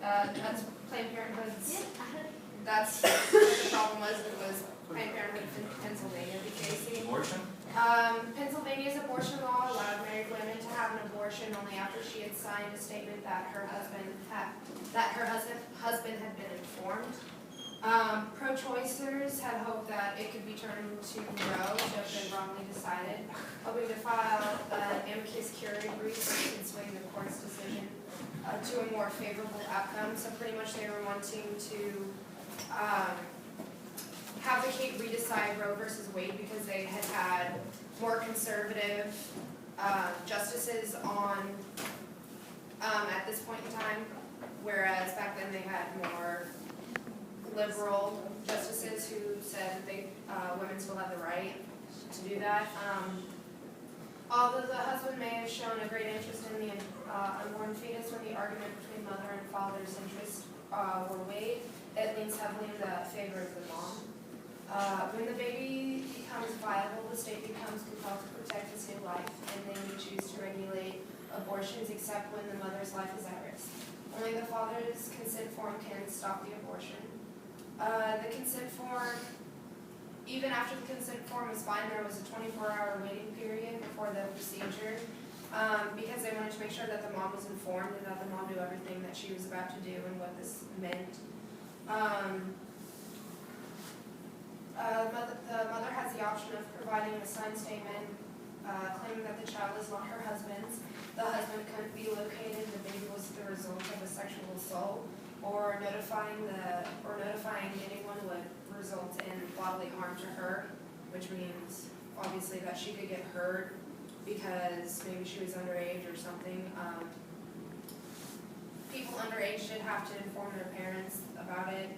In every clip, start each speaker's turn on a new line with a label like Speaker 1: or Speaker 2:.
Speaker 1: That's Planned Parenthood's. That's what the problem was. It was Planned Parenthood in Pennsylvania be facing.
Speaker 2: Abortion?
Speaker 1: Pennsylvania's abortion law allowed married women to have an abortion only after she had signed a statement that her husband had been informed. Pro-choicers had hoped that it could be turned to Roe, which had been wrongly decided, hoping to file an amicus curiae brief that could sway the court's decision to a more favorable outcome. So pretty much they were wanting to have the Cape redecide Roe versus Wade because they had had more conservative justices on at this point in time, whereas back then they had more liberal justices who said that women still have the right to do that. Although the husband may have shown a great interest in the unborn fetus, when the argument between mother and father's interests were weighed, it leans heavily in the favor of the mom. When the baby becomes viable, the state becomes compelled to protect its new life, and they may choose to regulate abortions except when the mother's life is at risk. Only the father's consent form can stop the abortion. The consent form, even after the consent form was fine, there was a 24-hour waiting period before the procedure because they wanted to make sure that the mom was informed and that the mom knew everything that she was about to do and what this meant. The mother has the option of providing a signed statement claiming that the child is not her husband's. The husband couldn't be located. The baby was the result of a sexual assault, or notifying anyone would result in bodily harm to her, which means obviously that she could get hurt because maybe she was underage or something. People underage did have to inform their parents about it.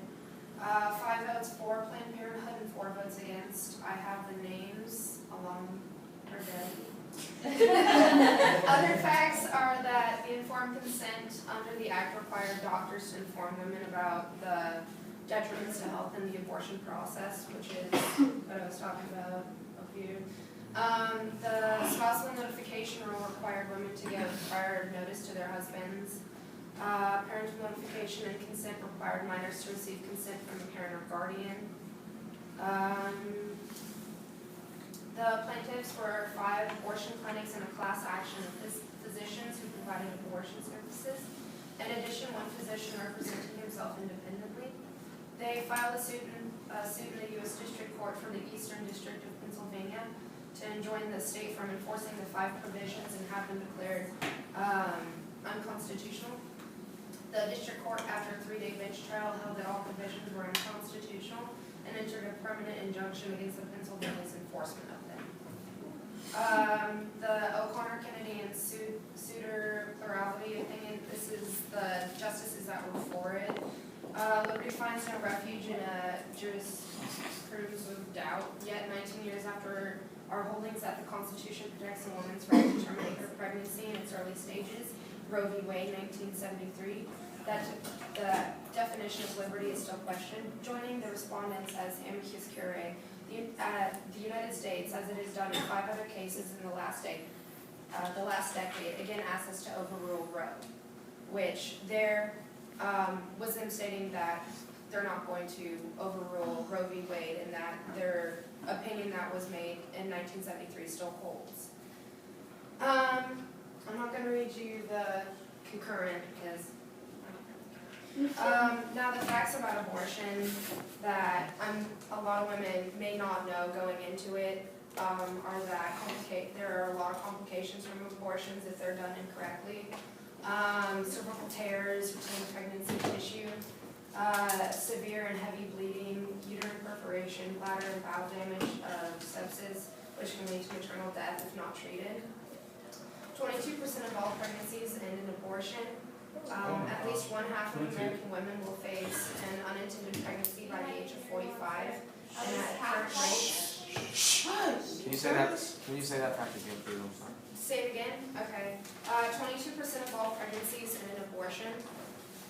Speaker 1: 5 votes for Planned Parenthood and 4 votes against. I have the names along her dead. Other facts are that the informed consent under the act required doctors to inform women about the detriments to health in the abortion process, which is what I was talking about up here. The spousal notification rule required women to give prior notice to their husbands. Parental notification and consent required minors to receive consent from a parent or guardian. The plaintiffs were 5 abortion clinics and a class action of physicians who provided abortion services. In addition, 1 physician representing himself independently. They filed a suit in the U.S. District Court for the Eastern District of Pennsylvania to enjoin the state from enforcing the 5 provisions and have them declared unconstitutional. The district court, after a 3-day bench trial, held that all provisions were unconstitutional and entered a permanent injunction against the Pennsylvania's enforcement of them. The O'Connor, Kennedy, and Souter plurality opinion, this is the justices that were for it. Liberty finds no refuge in a jurisprudence of doubt, yet 19 years after our holdings that the Constitution protects a woman's right to terminate her pregnancy in its early stages, Roe v. Wade, 1973, that the definition of liberty is still questioned. Joining the respondents as amicus curiae, the United States, as it has done in 5 other cases in the last decade, again asks us to overrule Roe, which there was them stating that they're not going to overrule Roe v. Wade and that their opinion that was made in 1973 still holds. I'm not going to read you the concurrent because now the facts about abortion that a lot of women may not know going into it are that there are a lot of complications from abortions if they're done incorrectly. Cervical tears, retained pregnancy tissue, severe and heavy bleeding, uterine perforation, bladder and bowel damage of sepsis, which can lead to maternal death if not treated. 22% of all pregnancies end in abortion. At least 1/2 of American women will face an unintended pregnancy by the age of 45. And at current rates.
Speaker 2: Can you say that fact again, please? I'm sorry.
Speaker 1: Say it again? Okay. 22% of all pregnancies end in abortion.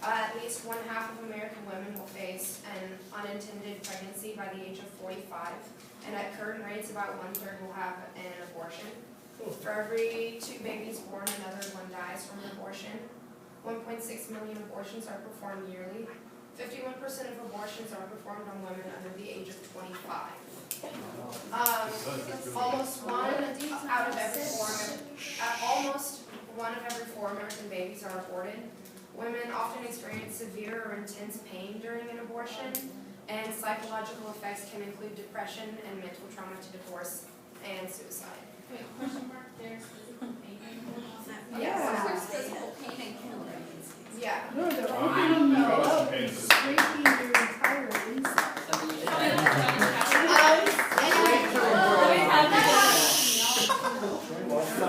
Speaker 1: At least 1/2 of American women will face an unintended pregnancy by the age of 45. And at current rates, about 1/3 will have an abortion. For every 2 babies born, another one dies from an abortion. 1.6 million abortions are performed yearly. 51% of abortions are performed on women under the age of 25. Almost one of every four American babies are aborted. Women often experience severe or intense pain during an abortion, and psychological effects can include depression and mental trauma to divorce and suicide.
Speaker 3: Wait, question mark, there's physical pain and
Speaker 1: Yeah.
Speaker 3: There's physical pain and killing.
Speaker 1: Yeah.
Speaker 4: No, they're opening you up and scraping your entire inside.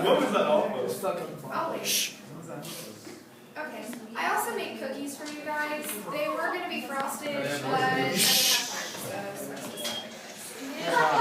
Speaker 5: What was that all for?
Speaker 1: I'll wait. Okay. I also made cookies for you guys. They were gonna be frosted, but I didn't have time, so.